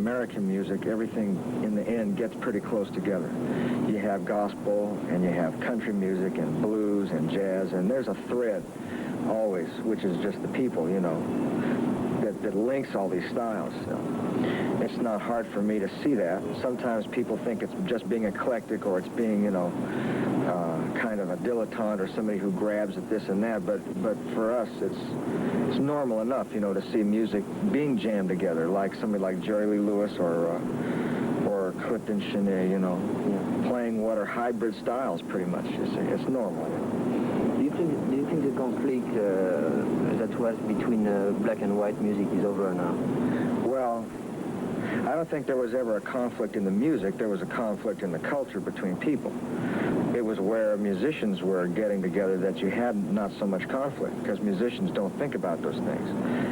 American music, everything in the end gets pretty close together. You have gospel, and you have country music, and blues, and jazz, and there's a thread always, which is just the people, you know, that links all these styles. So it's not hard for me to see that. Sometimes people think it's just being eclectic, or it's being, you know, kind of a dilettante, or somebody who grabs at this and that, but for us it's normal enough, you know, to see music being jammed together, like somebody like Jerry Lee Lewis or Clifton Chenier, you know, playing what are hybrid styles pretty much. It's normal. Do you think the conflict that was between black and white music is over now? Well, I don't think there was ever a conflict in the music. There was a conflict in the culture between people. It was where musicians were getting together that you had not so much conflict, because musicians don't think about those things,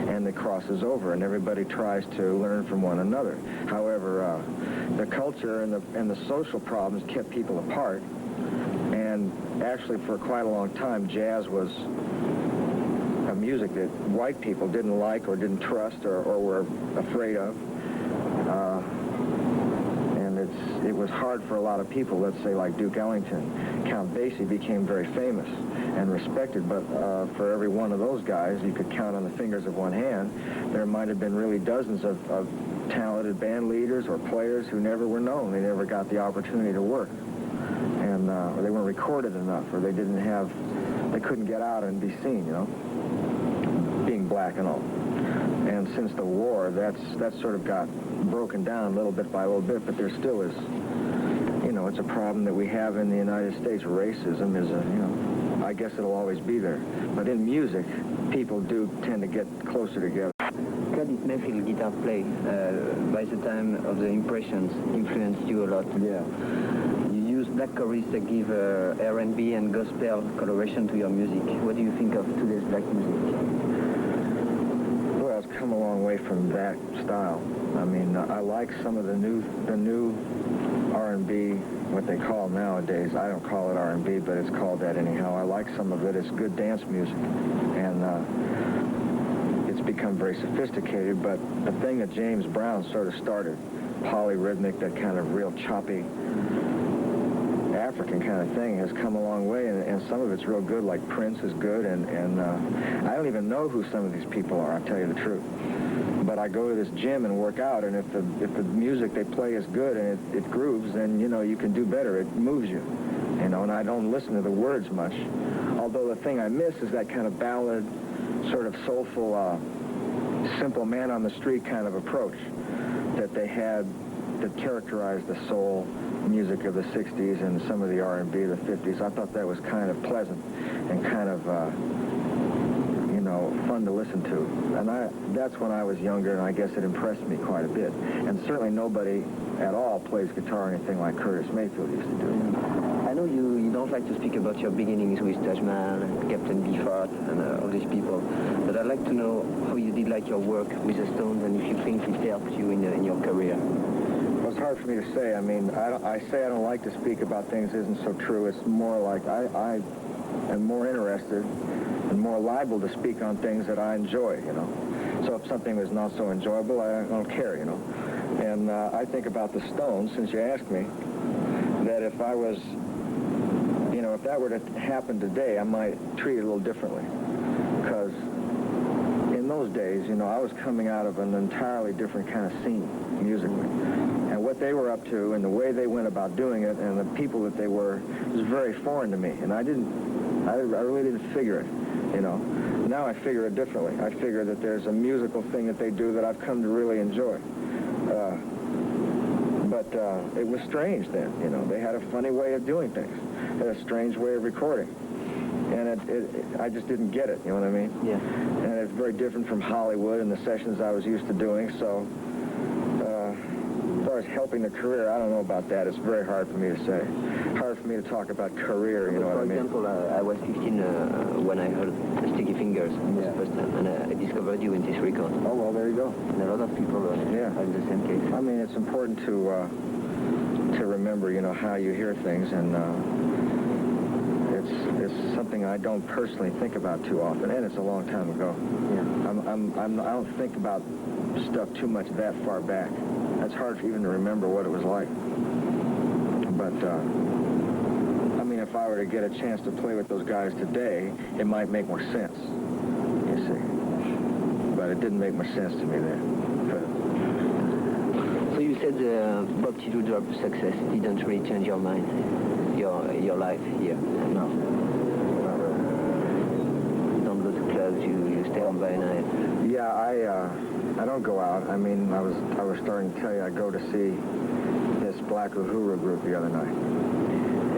and it crosses over, and everybody tries to learn from one another. However, the culture and the social problems kept people apart, and actually for quite a long time, jazz was a music that white people didn't like or didn't trust or were afraid of. It was hard for a lot of people, let's say like Duke Ellington. Count Basie became very famous and respected, but for every one of those guys, you could count on the fingers of one hand. There might have been really dozens of talented band leaders or players who never were known. They never got the opportunity to work, and or they weren't recorded enough, or they couldn't get out and be seen, you know, being black and all. And since the war, that sort of got broken down little bit by little bit, but there still is, you know, it's a problem that we have in the United States. Racism is a, you know, I guess it'll always be there. But in music, people do tend to get closer together. How did Mayfield guitar play by the time of the Impressions influenced you a lot? Yeah. You use black chords that give R&B and gospel coloration to your music. What do you think of today's black music? Well, it's come a long way from that style. I mean, I like some of the new R&B, what they call nowadays. I don't call it R&B, but it's called that anyhow. I like some of it. It's good dance music, and it's become very sophisticated. But the thing that James Brown sort of started, polyrhythmic, that kind of real choppy African kind of thing, has come a long way, and some of it's real good, like Prince is good, and I don't even know who some of these people are, I'll tell you the truth. But I go to this gym and work out, and if the music they play is good and it grooves, then, you know, you can do better. It moves you, you know, and I don't listen to the words much. Although the thing I miss is that kind of ballad, sort of soulful, simple man on the street kind of approach that they had, that characterized the soul music of the 60s and some of the R&B of the 50s. I thought that was kind of pleasant and kind of, you know, fun to listen to. And that's when I was younger, and I guess it impressed me quite a bit. And certainly nobody at all plays guitar or anything like Curtis Mayfield used to do. I know you don't like to speak about your beginnings with Taj Mahal, Captain Beefheart, and all these people, but I'd like to know how you did like your work with the Stones, and if you think it helped you in your career. Well, it's hard for me to say. I mean, I say I don't like to speak about things isn't so true. It's more like I am more interested and more liable to speak on things that I enjoy, you know. So if something is not so enjoyable, I don't care, you know. And I think about the Stones, since you asked me, that if I was, you know, if that were to happen today, I might treat it a little differently. Because in those days, you know, I was coming out of an entirely different kind of scene musically. And what they were up to and the way they went about doing it and the people that they were was very foreign to me. And I really didn't figure it, you know. Now I figure it differently. I figure that there's a musical thing that they do that I've come to really enjoy. But it was strange then, you know. They had a funny way of doing things. They had a strange way of recording. And I just didn't get it, you know what I mean? Yeah. And it's very different from Hollywood and the sessions I was used to doing, so as far as helping the career, I don't know about that. It's very hard for me to say. Hard for me to talk about career, you know what I mean? For example, I was 15 when I heard Sticky Fingers the first time, and I discovered you in this record. Oh, well, there you go. And a lot of people are in the same case. I mean, it's important to remember, you know, how you hear things, and it's something I don't personally think about too often, and it's a long time ago. Yeah. I don't think about stuff too much that far back. It's hard even to remember what it was like. But, I mean, if I were to get a chance to play with those guys today, it might make more sense, you see. But it didn't make much sense to me then. So you said Bob Tidou drop success didn't really change your mind, your life here? No. Not really. You don't go to clubs, you stay home by night? Yeah, I don't go out. I mean, I was starting to tell you, I go to see this Black Uhuru group the other night.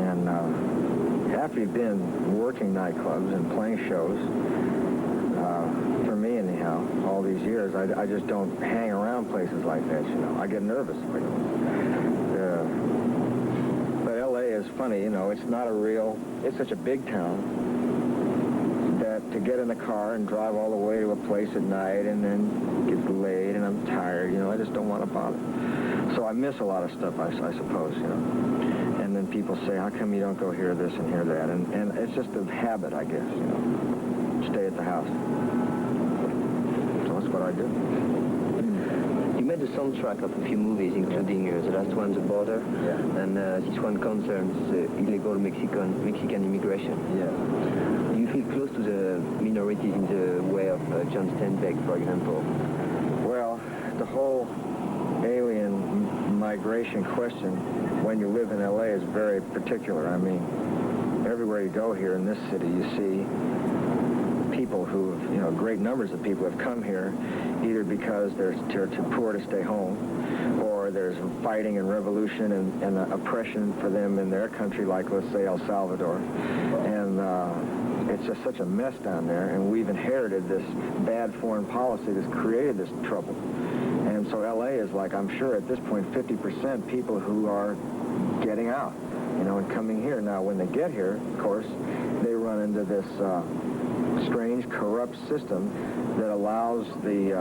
And after you've been working nightclubs and playing shows, for me anyhow, all these years, I just don't hang around places like that, you know. I get nervous. But L.A. is funny, you know, it's not a real, it's such a big town that to get in the car and drive all the way to a place at night and then get late and I'm tired, you know, I just don't want to bother. So I miss a lot of stuff, I suppose, you know. And then people say, how come you don't go hear this and hear that? And it's just a habit, I guess, you know. Stay at the house. So that's what I do. You made the soundtrack of a few movies, including the last one, The Border, Yeah. and this one concerns illegal Mexican immigration. Yeah. Do you feel close to the minorities in the way of John Steinbeck, for example? Well, the whole alien migration question, when you live in L.A., is very particular. I mean, everywhere you go here in this city, you see people who, you know, great numbers of people have come here either because they're too poor to stay home, or there's fighting and revolution and oppression for them in their country, like, let's say, El Salvador. And it's just such a mess down there, and we've inherited this bad foreign policy that's created this trouble. And so L.A. is like, I'm sure at this point, 50% people who are getting out, you know, and coming here. Now, when they get here, of course, they run into this strange, corrupt system that allows these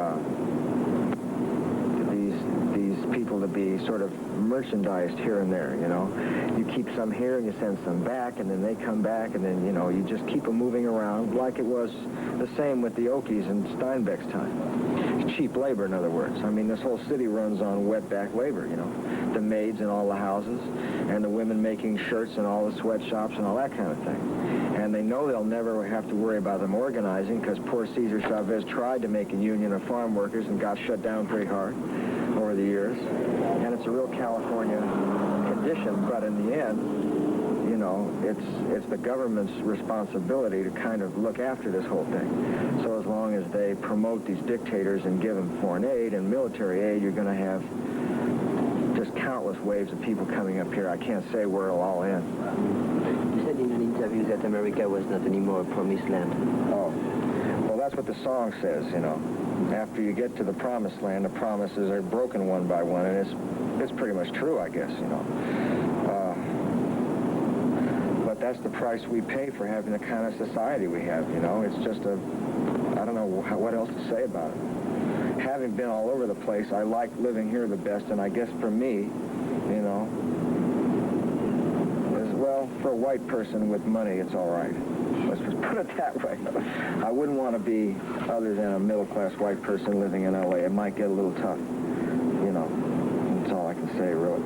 people to be sort of merchandised here and there, you know. You keep some here and you send some back, and then they come back, and then, you know, you just keep them moving around like it was the same with the Okies in Steinbeck's time. Cheap labor, in other words. I mean, this whole city runs on wetback labor, you know. The maids in all the houses, and the women making shirts in all the sweatshops and all that kind of thing. And they know they'll never have to worry about them organizing, because poor Cesar Chavez tried to make a union of farm workers and got shut down pretty hard over the years. And it's a real California condition, but in the end, you know, it's the government's responsibility to kind of look after this whole thing. So as long as they promote these dictators and give them foreign aid and military aid, you're going to have just countless waves of people coming up here. I can't say where it'll all end. You said in an interview that America was not anymore a promised land. Oh, well, that's what the song says, you know. After you get to the promised land, the promises are broken one by one, and it's pretty much true, I guess, you know. But that's the price we pay for having the kind of society we have, you know. It's just I don't know what else to say about it. Having been all over the place, I like living here the best, and I guess for me, you know, as well, for a white person with money, it's all right. Let's just put it that way. I wouldn't want to be other than a middle-class white person living in L.A. It might get a little tough, you know. That's all I can say, really.